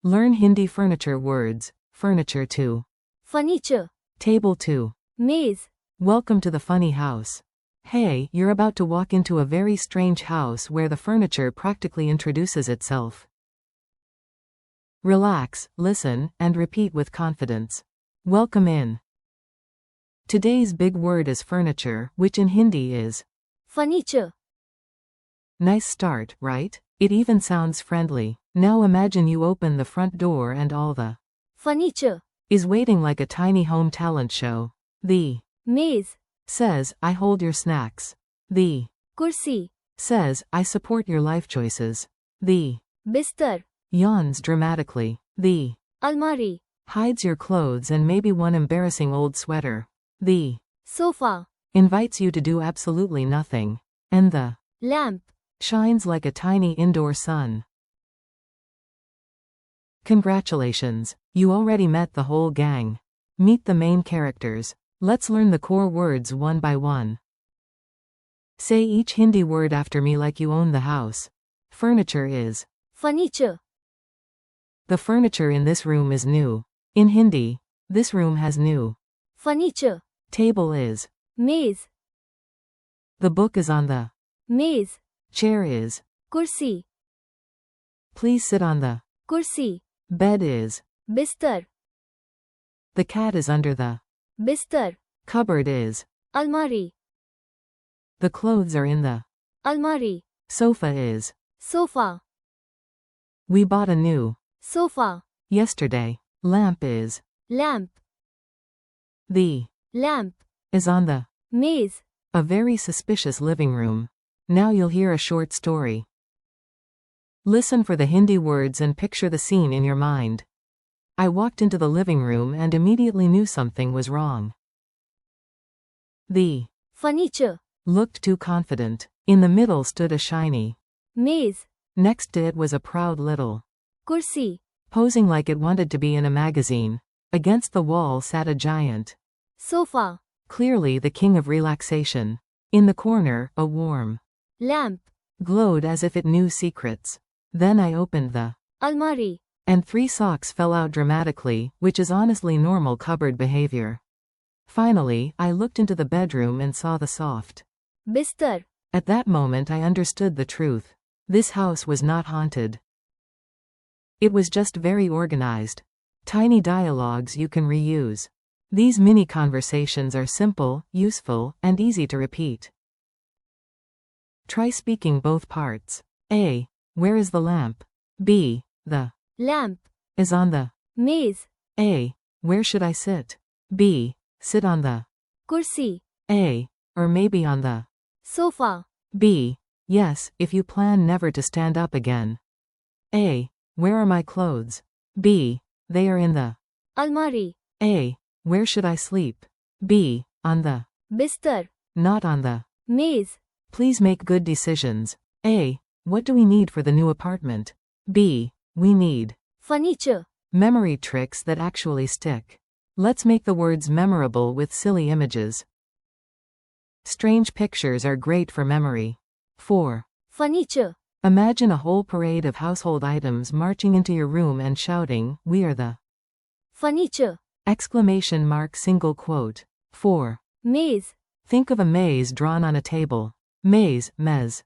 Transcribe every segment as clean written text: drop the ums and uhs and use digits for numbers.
Learn Hindi furniture words. Furniture 2. furniture, Table 2. maze, Welcome to the funny house. Hey, you're about to walk into a very strange house where the furniture practically introduces itself. Relax, listen, and repeat with confidence. Welcome in. Today's big word is furniture, which in Hindi is furniture, nice start, right? It even sounds friendly. Now imagine you open the front door and all the furniture, is waiting like a tiny home talent show. The maze, says, I hold your snacks. The kursi, says, I support your life choices. The bistar, yawns dramatically. The almari, hides your clothes and maybe one embarrassing old sweater. The sofa, invites you to do absolutely nothing. And the lamp, shines like a tiny indoor sun. Congratulations, you already met the whole gang. Meet the main characters. Let's learn the core words one by one. Say each Hindi word after me like you own the house. Furniture is. furniture, The furniture in this room is new. In Hindi, this room has new. furniture, Table is. maze, The book is on the. maze, Chair is. kursi, Please sit on the. kursi, Bed is. bistar, The cat is under the. bistar, Cupboard is. almari, The clothes are in the. almari, Sofa is. sofa, We bought a new. sofa, Yesterday. Lamp is. lamp, The. lamp, Is on the. maze, A very suspicious living room. Now you'll hear a short story. Listen for the Hindi words and picture the scene in your mind. I walked into the living room and immediately knew something was wrong. The furniture, looked too confident. In the middle stood a shiny. maze, Next to it was a proud little. kursi, Posing like it wanted to be in a magazine. Against the wall sat a giant. sofa, Clearly the king of relaxation. In the corner, a warm. lamp, Glowed as if it knew secrets. Then I opened the. almari, And 3 socks fell out dramatically, which is honestly normal cupboard behavior. Finally, I looked into the bedroom and saw the soft. bistar, At that moment I understood the truth. This house was not haunted. It was just very organized. Tiny dialogues you can reuse. These mini conversations are simple, useful, and easy to repeat. Try speaking both parts. A. Where is the lamp? B. The lamp, is on the. maze, A. Where should I sit? B. Sit on the. kursi, A. Or maybe on the. sofa, B. Yes, if you plan never to stand up again. A. Where are my clothes? B. They are in the. almari, A. Where should I sleep? B. On the. bistar, Not on the. maze, Please make good decisions. A. What do we need for the new apartment? B. We need. furniture, Memory tricks that actually stick. Let's make the words memorable with silly images. Strange pictures are great for memory. 4. furniture, Imagine a whole parade of household items marching into your room and shouting, "We are the." furniture, Exclamation mark single quote. 4. maze, Think of a maze drawn on a table. Maze, mez.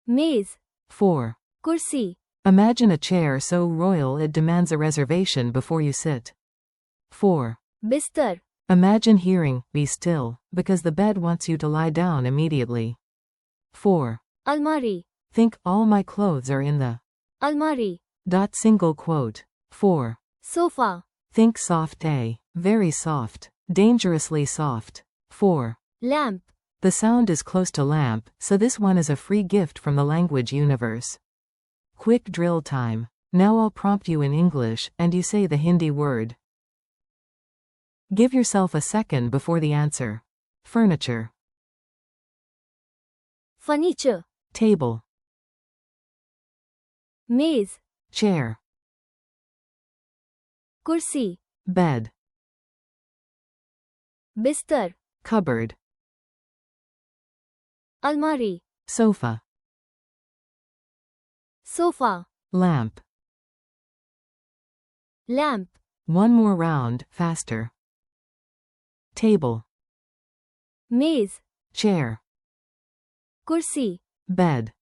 maze, 4. kursi, Imagine a chair so royal it demands a reservation before you sit. 4. bistar, Imagine hearing, "Be still," because the bed wants you to lie down immediately. 4. almari, Think all my clothes are in the. almari, Single quote. 4. sofa, Think soft A. Very soft. Dangerously soft. 4. lamp, The sound is close to lamp, so this one is a free gift from the language universe. Quick drill time. Now I'll prompt you in English, and you say the Hindi word. Give yourself a second before the answer. Furniture. furniture, Table. maze, Chair. kursi, Bed. bistar, Cupboard. almari, Sofa. sofa, Lamp. Lamp. One more round, faster. Table. मेज. Chair. कुर्सी. Bed.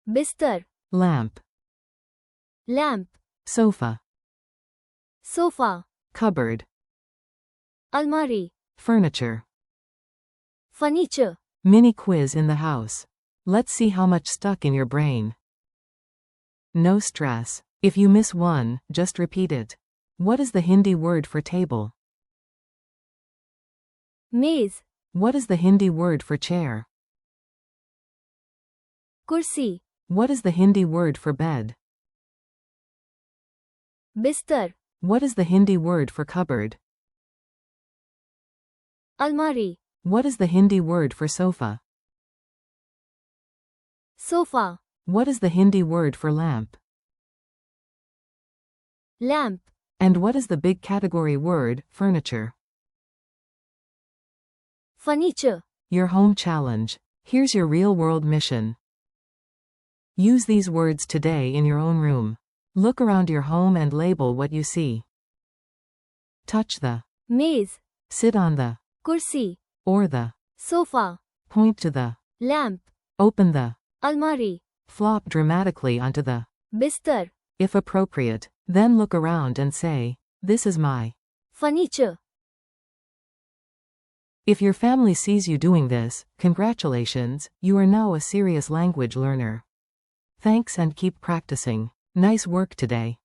बिस्तर. Lamp. Lamp. Sofa. Sofa. Cupboard. अलमारी. Furniture. Furniture. Mini quiz in the house. Let's see how much stuck in your brain. No stress. If you miss one, just repeat it. What is the Hindi word for table? मेज. What is the Hindi word for chair? कुर्सी. What is the Hindi word for bed? बिस्तर. What is the Hindi word for cupboard? अलमारी. What is the Hindi word for sofa? Sofa. What is the Hindi word for lamp? Lamp. And what is the big category word, furniture? Furniture. Your home challenge. Here's your real-world mission. Use these words today in your own room. Look around your home and label what you see. Touch the. मेज. Sit on the. कुर्सी. Or the. Sofa. Point to the. Lamp. Open the. अलमारी. Flop dramatically onto the. बिस्तर. If appropriate, then look around and say, "This is my." Furniture. If your family sees you doing this, congratulations, you are now a serious language learner. Thanks and keep practicing. Nice work today.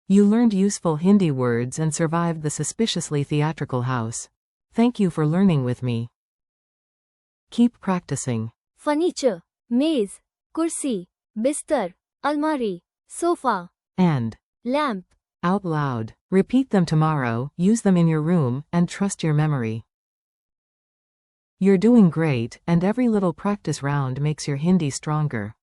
You learned useful Hindi words and survived the suspiciously theatrical house. Thank you for learning with me. Keep practicing. Furniture. मेज. कुर्सी. बिस्तर. अलमारी. Sofa. And. Lamp. Out loud. Repeat them tomorrow, use them in your room, and trust your memory. You're doing great, and every little practice round makes your Hindi stronger.